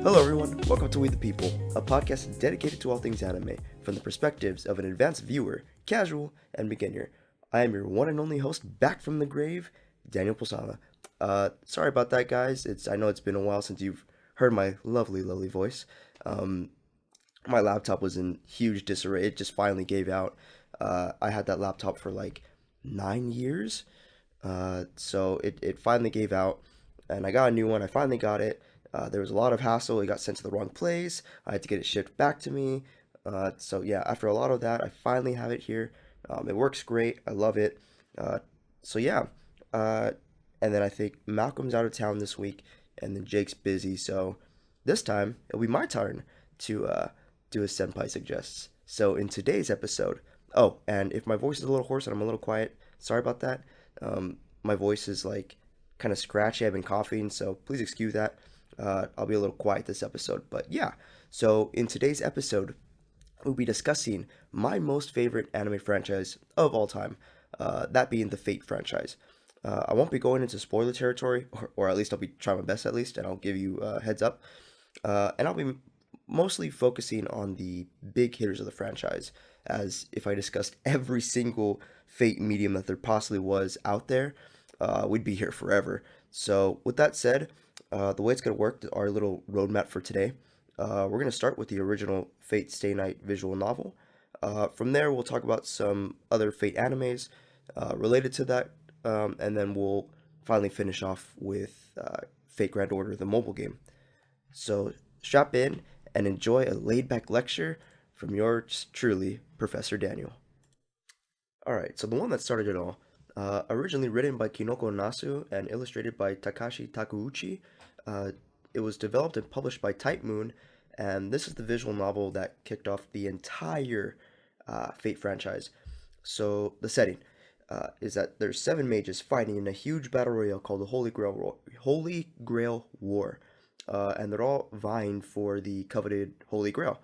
Hello everyone, welcome to We the People, a podcast dedicated to all things anime, from the perspectives of an advanced viewer, casual, and beginner. I am your one and only host back from the grave, Daniel Posada. Sorry about that guys, I know it's been a while since you've heard my lovely, lovely voice. My laptop was in huge disarray, it just finally gave out. I had that laptop for like 9 years, so it finally gave out, and I got a new one, I finally got it. There was a lot of hassle. It got sent to the wrong place. I had to get it shipped back to me. So yeah, after a lot of that, I finally have it here. It works great. I love it. Uh, so yeah, uh, and then I think Malcolm's out of town this week, and then Jake's busy. So this time it'll be my turn to do a Senpai suggests. So in today's episode, oh, and if my voice is a little hoarse and I'm a little quiet, sorry about that. My voice is like kind of scratchy. I've been coughing, so please excuse that. I'll be a little quiet this episode, but yeah. So in today's episode, we'll be discussing my most favorite anime franchise of all time, that being the Fate franchise. I won't be going into spoiler territory, or at least I'll be trying my best at least, and I'll give you a heads up. And I'll be mostly focusing on the big hitters of the franchise, as if I discussed every single Fate medium that there possibly was out there, we'd be here forever. So with that said, the way it's going to work, our little roadmap for today, we're going to start with the original Fate Stay Night visual novel. From there, we'll talk about some other Fate animes related to that, and then we'll finally finish off with Fate Grand Order, the mobile game. So strap in and enjoy a laid-back lecture from yours truly, Professor Daniel. Alright, so the one that started it all, originally written by Kinoko Nasu and illustrated by Takashi Takeuchi, uh, it was developed and published by Type Moon, and this is the visual novel that kicked off the entire Fate franchise. So the setting is that there's seven mages fighting in a huge battle royale called the Holy Grail War, and they're all vying for the coveted Holy Grail,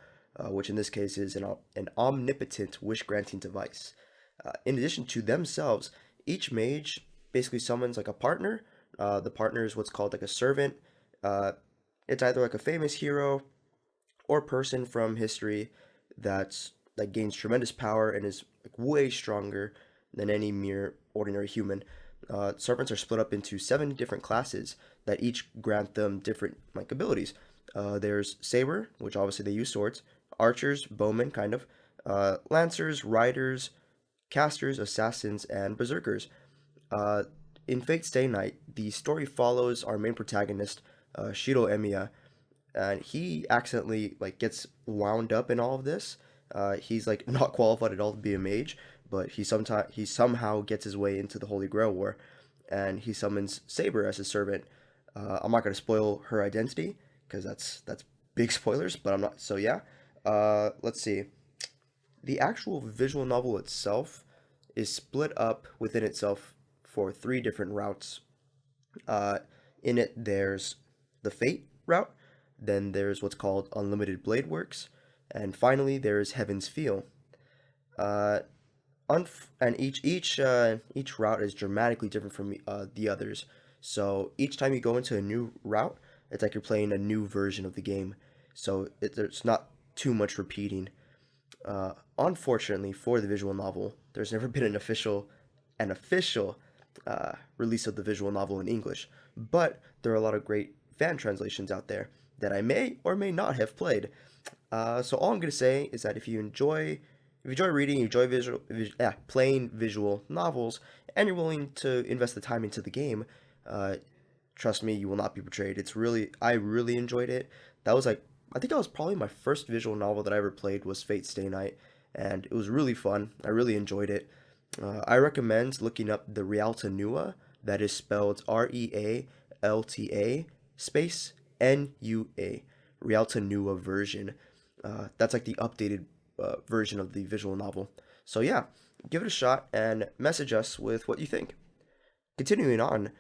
which in this case is an omnipotent wish-granting device. In addition to themselves, each mage basically summons like a partner. The partner is what's called like a servant. Uh, it's either like a famous hero or person from history that gains tremendous power and is like way stronger than any mere ordinary human. Servants are split up into seven different classes that each grant them different like abilities. There's saber, which obviously they use swords. Archers, bowmen, kind of. Lancers, riders, casters, assassins, and berserkers. Uh, in Fate Stay Night, the story follows our main protagonist, Shiro Emiya, and he accidentally like gets wound up in all of this. He's like not qualified at all to be a mage, but he somehow gets his way into the Holy Grail War, and he summons Saber as his servant. I'm not gonna spoil her identity because that's big spoilers, but I'm not. So yeah, let's see. The actual visual novel itself is split up within itself for three different routes. Uh, in it, there's the Fate route, then there's what's called Unlimited Blade Works, and finally there's Heaven's Feel. Uh, and each route is dramatically different from the others. So each time you go into a new route, it's like you're playing a new version of the game. So there's not too much repeating. Unfortunately for the visual novel, there's never been an official release of the visual novel in English, but there are a lot of great fan translations out there that I may or may not have played. So all I'm gonna say is that if you enjoy reading, you enjoy playing visual novels, and you're willing to invest the time into the game, uh, trust me, you will not be betrayed. I really enjoyed it. I think that was probably my first visual novel that I ever played was Fate Stay Night, and it was really fun. I really enjoyed it. I recommend looking up the Rialta Nua, that is spelled Realta space Nua, Rialta Nua version. That's like the updated version of the visual novel. So yeah, give it a shot and message us with what you think. Continuing on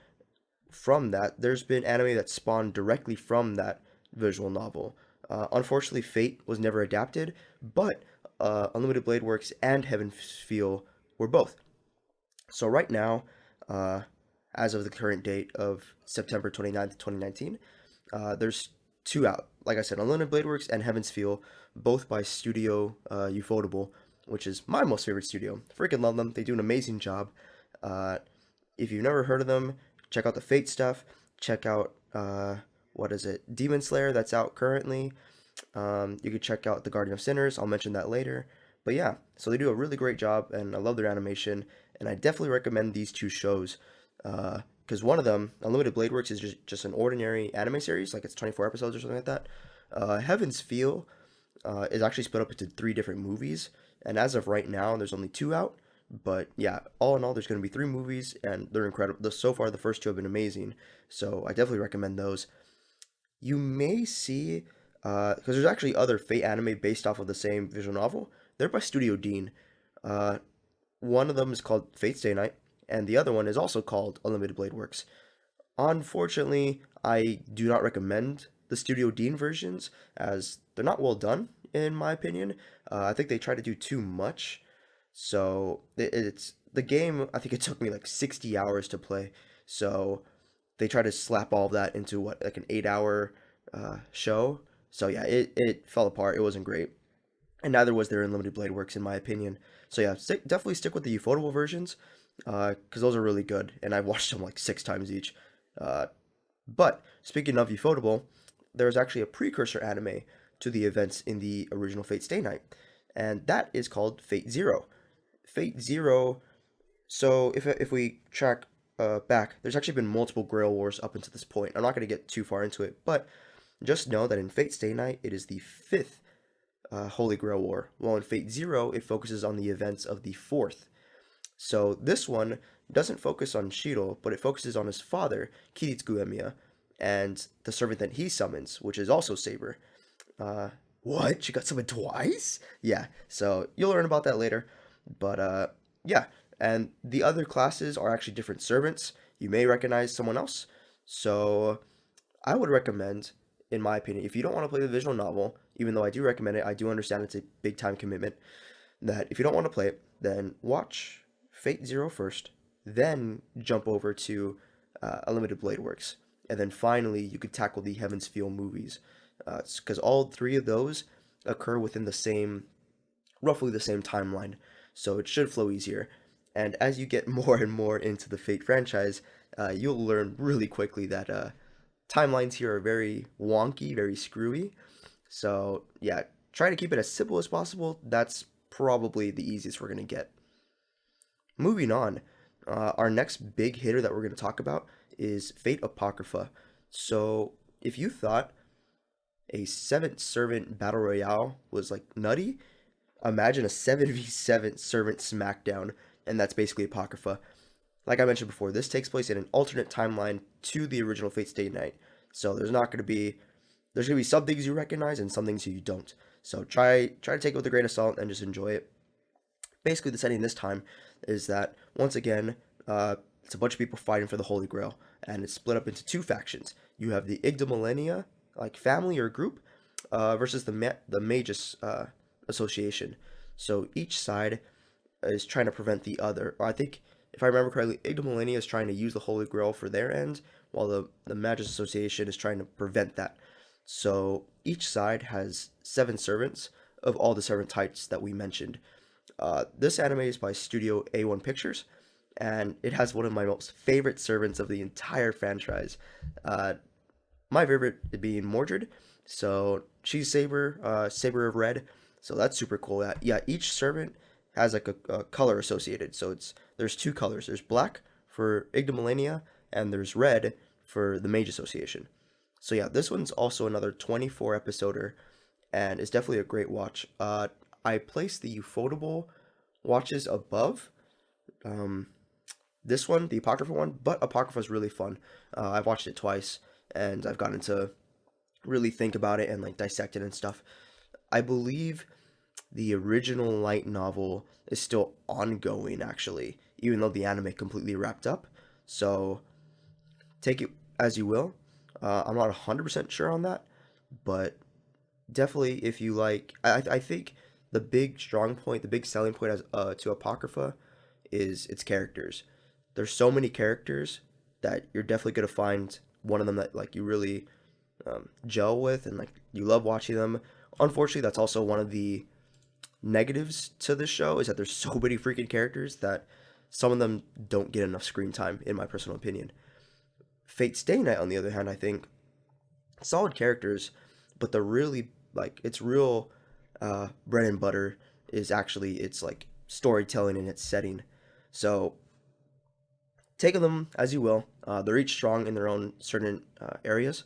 from that, there's been anime that spawned directly from that visual novel. Unfortunately, Fate was never adapted, but Unlimited Blade Works and Heaven's Feel were both. So right now, uh, as of the current date of September 29th, 2019, there's two out. Like I said, Unlimited Blade Works and Heaven's Feel, both by Studio Ufotable, which is my most favorite studio. Freaking love them. They do an amazing job. Uh, if you've never heard of them, check out the Fate stuff. Check out, what is it? Demon Slayer, that's out currently. You could check out The Guardian of Sinners. I'll mention that later. But yeah, so they do a really great job, and I love their animation. And I definitely recommend these two shows. Because one of them, Unlimited Blade Works, is just an ordinary anime series, like it's 24 episodes or something like that. Heaven's Feel is actually split up into three different movies, and as of right now, there's only two out. But yeah, all in all, there's going to be three movies, and they're incredible. So far, the first two have been amazing, so I definitely recommend those. You may see, because there's actually other Fate anime based off of the same visual novel. They're by Studio Dean. Uh, one of them is called Fate Stay Night, and the other one is also called Unlimited Blade Works. Unfortunately, I do not recommend the Studio Dean versions as they're not well done, in my opinion. I think they try to do too much. So it's the game. I think it took me like 60 hours to play. So they try to slap all of that into what, like an 8 hour show. So yeah, it fell apart. It wasn't great, and neither was their Unlimited Blade Works, in my opinion. So yeah, definitely stick with the Ufotable versions, because those are really good, and I've watched them like 6 times each. Uh, but speaking of Ufotable, there's actually a precursor anime to the events in the original Fate Stay Night, and that is called Fate Zero. Fate Zero. So if we track back, there's actually been multiple Grail Wars up until this point. I'm not going to get too far into it, but just know that in Fate Stay Night, it is the fifth Holy Grail War, while in Fate Zero, it focuses on the events of the fourth. So this one doesn't focus on Shiro, but it focuses on his father, Kiritsugu Emiya, and the servant that he summons, which is also Saber. Uh, what? She got summoned twice? Yeah, so you'll learn about that later. But yeah, and the other classes are actually different servants. You may recognize someone else. So I would recommend, in my opinion, if you don't want to play the visual novel, even though I do recommend it, I do understand it's a big time commitment, that if you don't want to play it, then watch Fate Zero first, then jump over to Unlimited Blade Works, and then finally you could tackle the Heaven's Feel movies, because all three of those occur within the same, roughly the same timeline, so it should flow easier. And as you get more and more into the Fate franchise, you'll learn really quickly that timelines here are very wonky, very screwy. So yeah, try to keep it as simple as possible. That's probably the easiest we're gonna get. Moving on, our next big hitter that we're gonna talk about is Fate Apocrypha. So if you thought a seventh servant battle royale was like nutty, imagine a 7v7 servant smackdown, and that's basically Apocrypha. Like I mentioned before, this takes place in an alternate timeline to the original Fate Stay Night. So there's gonna be some things you recognize and some things you don't. So try to take it with a grain of salt and just enjoy it. Basically, the setting this time is that once again, it's a bunch of people fighting for the Holy Grail, and it's split up into two factions. You have the Igdomilenia, like family or group, versus the Magus Association. So each side is trying to prevent the other. Or I think, if I remember correctly, Igdomilenia is trying to use the Holy Grail for their end, while the Magus Association is trying to prevent that. So each side has seven servants of all the servant types that we mentioned. This anime is by Studio A1 Pictures, and it has one of my most favorite servants of the entire franchise. Uh, my favorite being Mordred. So she's Saber of Red. So that's super cool. Yeah, each servant has like a color associated. So there's two colors. There's black for Igdomilenia, and there's red for the Mage Association. So yeah, this one's also another 24 episoder, and it's definitely a great watch. I placed the Ufotable watches above um, this one, the Apocrypha one, but Apocrypha is really fun. I've watched it twice, and I've gotten to really think about it and like dissect it and stuff. I believe the original light novel is still ongoing, actually, even though the anime completely wrapped up. So take it as you will. I'm not 100% sure on that, but definitely if you like, I think the big strong point, the big selling point as to Apocrypha is its characters. There's so many characters that you're definitely gonna find one of them that like you really gel with and like you love watching them. Unfortunately, that's also one of the negatives to this show is that there's so many freaking characters that some of them don't get enough screen time, in my personal opinion. Fate Stay Night, on the other hand, I think solid characters, but the really like its real bread and butter is actually its like storytelling and its setting. So take them as you will. They're each strong in their own certain areas.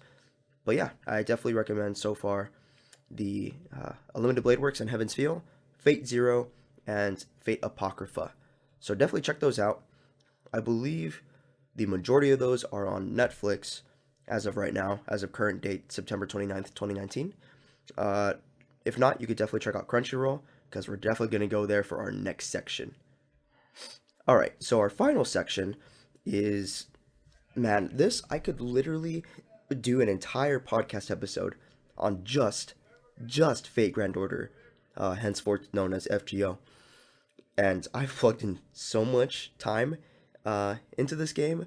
But yeah, I definitely recommend so far the Unlimited Blade Works and Heaven's Feel, Fate Zero, and Fate Apocrypha. So definitely check those out. I believe the majority of those are on Netflix as of right now, as of current date, September 29th, 2019. If not, you could definitely check out Crunchyroll, because we're definitely going to go there for our next section. All right, so our final section is, man, this I could literally do an entire podcast episode on just Fate Grand Order, henceforth known as FGO. And I've plugged in so much time into this game.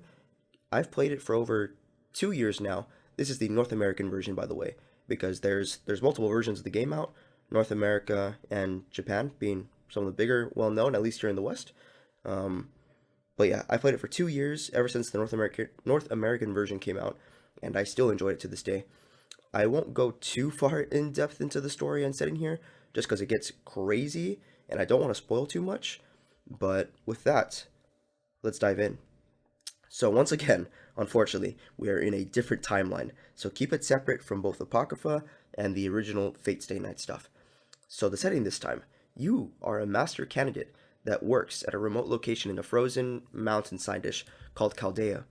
I've played it for over 2 years now. This is the North American version, by the way, because there's multiple versions of the game out. North America and Japan being some of the bigger, well-known, at least here in the West. But yeah, I played it for 2 years, ever since the North American version came out, and I still enjoy it to this day. I won't go too far in depth into the story and setting here, just because it gets crazy, and I don't want to spoil too much. But with that, let's dive in. So once again, unfortunately, we are in a different timeline, so keep it separate from both Apocrypha and the original Fate Stay Night stuff. So the setting this time, you are a master candidate that works at a remote location in a frozen mountainside dish called Chaldea.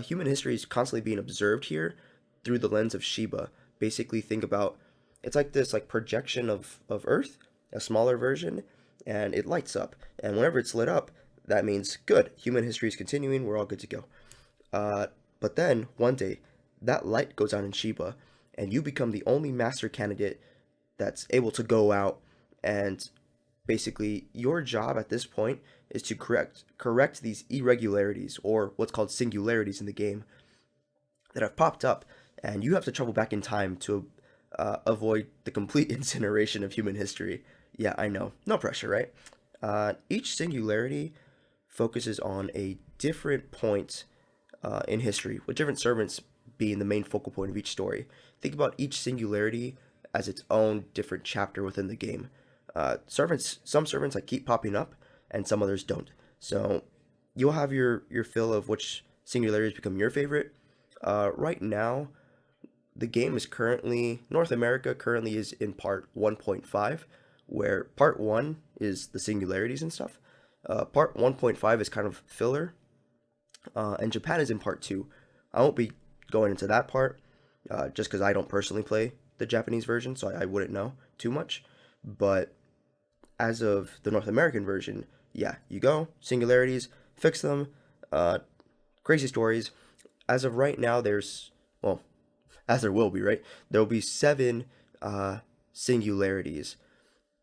Human history is constantly being observed here through the lens of Sheba. Basically, think about it's like this like projection of Earth, a smaller version, and it lights up. And whenever it's lit up, that means good. Human history is continuing. We're all good to go. But then one day, that light goes out in Sheba, and you become the only master candidate that's able to go out, and basically your job at this point is to correct these irregularities, or what's called singularities in the game, that have popped up, and you have to travel back in time to avoid the complete incineration of human history. Yeah, I know, no pressure, right? Each singularity focuses on a different point in history, with different servants being the main focal point of each story. Think about each singularity as its own different chapter within the game. Some servants like keep popping up, and some others don't. So you'll have your fill of which singularities become your favorite. Right now, the game is currently North America currently is in part 1.5, where part 1 is the singularities and stuff. Part 1.5 is kind of filler, and Japan is in part 2. I won't be going into that part, just because I don't personally play the Japanese version, so I wouldn't know too much. But as of the North American version, yeah, you go, singularities, fix them, crazy stories. As of right now, well, as there will be, right? There will be 7 singularities,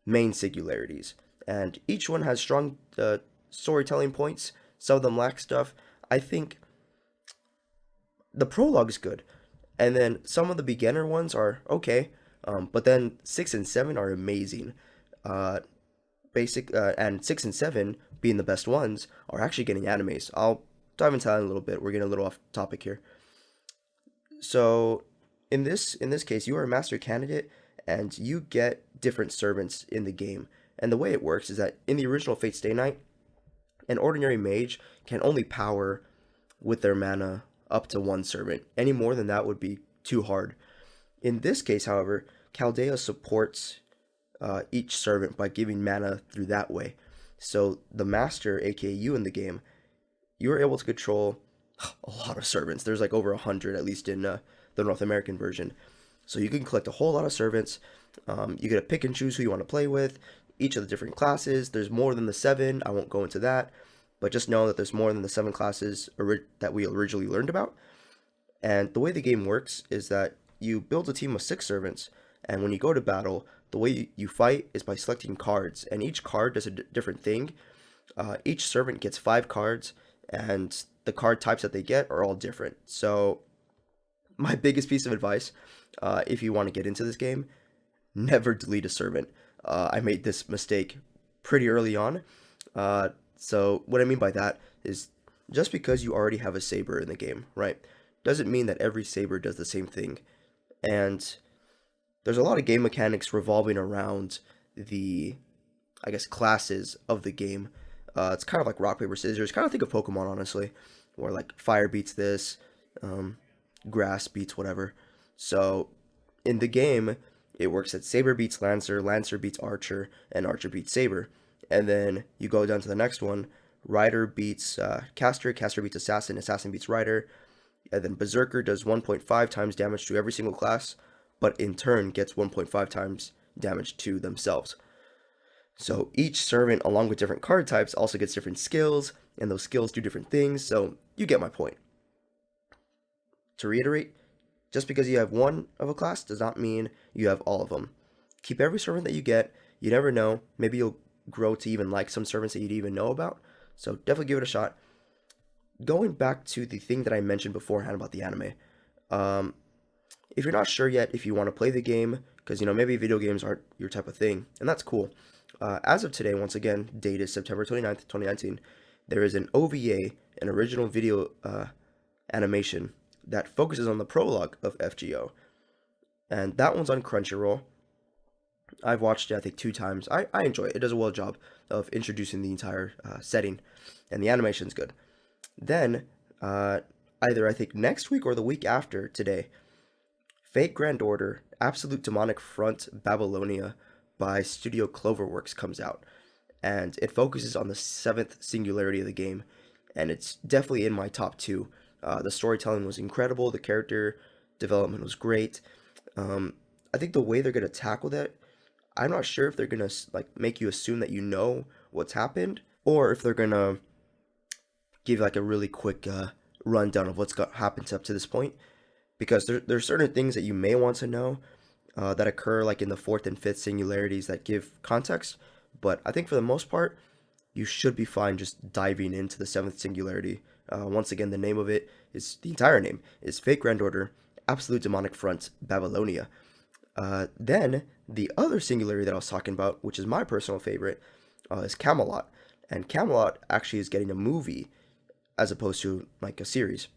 main singularities, and each one has strong storytelling points. Some of them lack stuff. I think the prologue's good, and then some of the beginner ones are okay, but then 6 and 7 are amazing. And 6 and 7 being the best ones are actually getting animes. I'll dive into that in a little bit. We're getting a little off topic here. So in this case, you are a master candidate, and you get different servants in the game. And the way it works is that in the original Fate Stay Night, an ordinary mage can only power with their mana up to 1 servant. Any more than that would be too hard. In this case, however, Chaldea supports each servant by giving mana through that way. So the master, aka you in the game, you are able to control a lot of servants. There's like over 100, at least in the North American version. So you can collect a whole lot of servants. You get to pick and choose who you want to play with. Each of the different classes. There's more than the 7. I won't go into that. But just know that there's more than the 7 classes that we originally learned about. And the way the game works is that you build a team of 6 servants, and when you go to battle, the way you fight is by selecting cards, and each card does a different thing. Each servant gets 5 cards, and the card types that they get are all different. So, my biggest piece of advice, if you want to get into this game, never delete a servant. I made this mistake pretty early on. So, what I mean by that is just because you already have a saber in the game, right, doesn't mean that every saber does the same thing. And there's a lot of game mechanics revolving around the, I guess, classes of the game. It's kind of like rock, paper, scissors. Kind of think of Pokemon, honestly, where like fire beats this, um, grass beats whatever. So in the game, it works that saber beats lancer, lancer beats archer, and archer beats saber. And then you go down to the next one. Rider beats caster, caster beats assassin, assassin beats rider, and then berserker does 1.5 times damage to every single class, but in turn gets 1.5 times damage to themselves. So each servant, along with different card types, also gets different skills, and those skills do different things, so you get my point. To reiterate, just because you have one of a class does not mean you have all of them. Keep every servant that you get. You never know. Maybe you'll grow to even like some servants that you didn't even know about. So definitely give it a shot. Going back to the thing that I mentioned beforehand about the anime. Um, if you're not sure yet if you want to play the game, because maybe video games aren't your type of thing, and that's cool. As of today, once again, date is September 29th, 2019, there is an OVA, an original video animation, that focuses on the prologue of FGO. And that one's on Crunchyroll. I've watched it, I think, 2 times. I enjoy it. It does a well job of introducing the entire setting, and the animation's good. Then, either I think next week or the week after today, Fate Grand Order, Absolute Demonic Front Babylonia by Studio Cloverworks comes out. And it focuses on the 7th singularity of the game, and it's definitely in my top 2. The storytelling was incredible, the character development was great. I think the way they're going to tackle that, I'm not sure if they're going to like make you assume that you know what's happened, or if they're going to give like a really quick rundown of what's happened up to this point, because there's certain things that you may want to know that occur like in the 4th and 5th singularities that give context, but I think for the most part, you should be fine just diving into the 7th singularity. Once again, the name of it is, the entire name is Fate Grand Order, Absolute Demonic Front, Babylonia. Then, the other singularity that I was talking about, which is my personal favorite, is Camelot. And Camelot actually is getting a movie as opposed to like a series.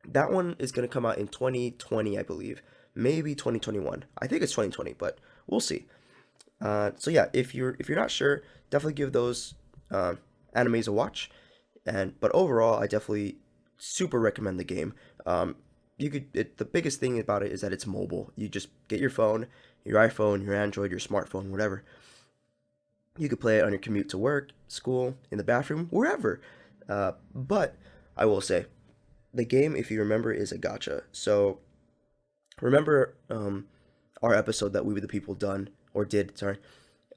That one is going to come out in 2020, I believe. Maybe 2021. I think it's 2020, but we'll see. So yeah, if you're not sure, definitely give those animes a watch. But overall, I definitely super recommend the game. The biggest thing about it is that it's mobile. You just get your phone, your iPhone, your Android, your smartphone, whatever. You could play it on your commute to work, school, in the bathroom, wherever. But I will say, the game, if you remember, is a gacha. So remember our episode that we were the people did,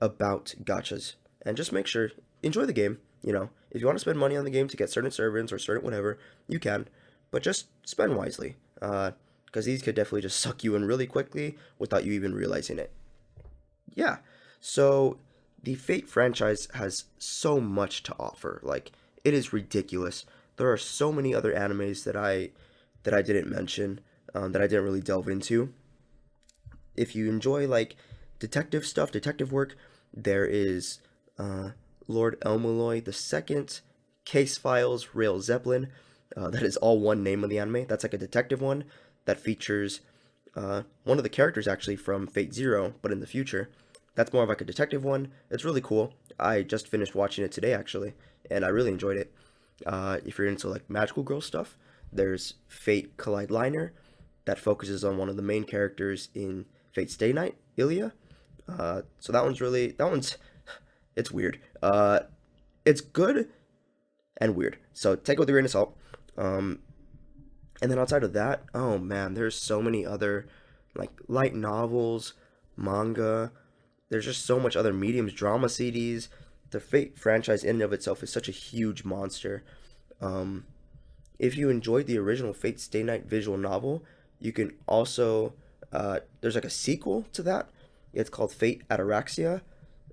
about gachas. And just make sure, enjoy the game. If you want to spend money on the game to get certain servants or certain whatever, you can. But just spend wisely. Because these could definitely just suck you in really quickly without you even realizing it. Yeah. So the Fate franchise has so much to offer. Like, it is ridiculous. There are so many other animes that I didn't mention, that I didn't really delve into. If you enjoy like detective stuff, detective work, there is Lord Elmaloy II, Case Files, Rail Zeppelin. That is all one name of the anime. That's like a detective one that features one of the characters actually from Fate Zero, but in the future. That's more of like a detective one. It's really cool. I just finished watching it today actually, and I really enjoyed it. If you're into like magical girl stuff, there's Fate Collide Liner that focuses on one of the main characters in Fate Stay Night, Ilya. So it's weird. It's good and weird. So take it with a grain of salt. And then outside of that, oh man, there's so many other like light novels, manga. There's just so much other mediums, drama CDs. The Fate franchise in and of itself is such a huge monster. If you enjoyed the original Fate Stay Night visual novel, you can also there's like a sequel to that. It's called Fate Ataraxia.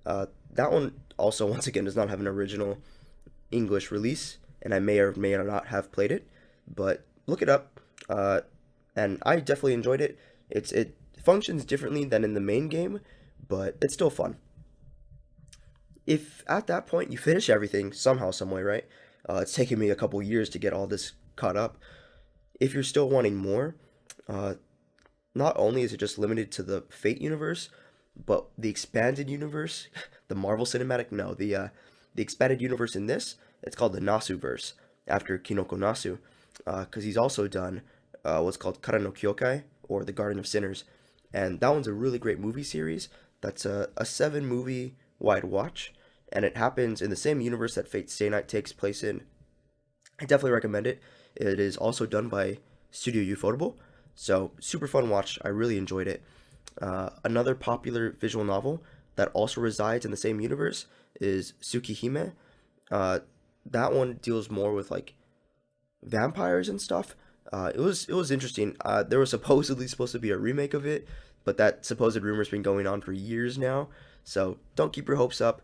That one also, once again, does not have an original English release, and I may or may not have played it, but look it up. And I definitely enjoyed it. It functions differently than in the main game, but it's still fun. If at that point you finish everything somehow, some way, right? It's taken me a couple years to get all this caught up. If you're still wanting more, uh, not only is it just limited to the Fate universe, but the expanded universe, the Marvel Cinematic, no, the expanded universe in this, it's called the Nasu verse after Kinoko Nasu, because he's also done what's called Kara no Kyokai, or the Garden of Sinners, and that one's a really great movie series. That's a 7 movie wide watch, and it happens in the same universe that Fate Stay Night takes place in. I definitely recommend it. It is also done by Studio Ufotable, so super fun watch. I really enjoyed it. Another popular visual novel that also resides in the same universe is Tsukihime. Uh, that one deals more with like vampires and stuff. It was interesting. There was supposedly supposed to be a remake of it, but that supposed rumor's been going on for years now. So don't keep your hopes up.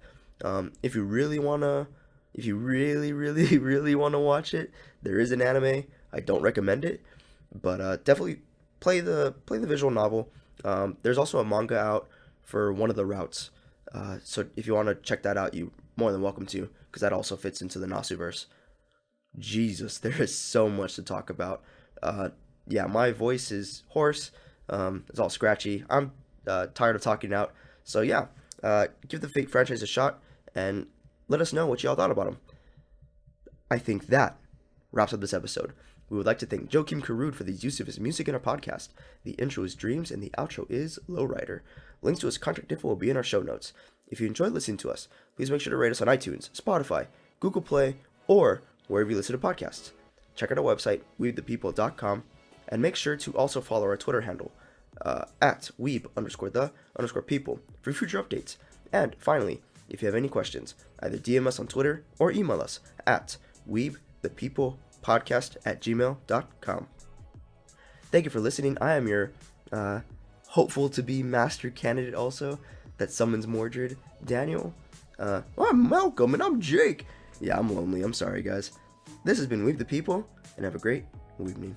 If you really wanna, if you really, really, really wanna watch it, there is an anime. I don't recommend it, but definitely play the visual novel. There's also a manga out for one of the routes. So if you want to check that out, you more than welcome to, because that also fits into the Nasuverse. Jesus, there is so much to talk about. Yeah, my voice is hoarse. It's all scratchy. I'm tired of talking out. So yeah, give the Fate franchise a shot and let us know what y'all thought about them. I think that wraps up this episode. We would like to thank Joakim Karud for the use of his music in our podcast. The intro is Dreams and the outro is Lowrider. Links to his contract info will be in our show notes. If you enjoyed listening to us, please make sure to rate us on iTunes, Spotify, Google Play, or wherever you listen to podcasts. Check out our website, weebthepeople.com, and make sure to also follow our Twitter handle, at weeb_the_people for future updates. And finally, if you have any questions, either DM us on Twitter or email us at weebthepeoplepodcast@gmail.com. Thank you for listening. I am your hopeful to be master candidate also that summons Mordred, Daniel. Well, I'm Malcolm and I'm Jake. Yeah, I'm lonely. I'm sorry, guys. This has been Weeb the People, and have a great evening.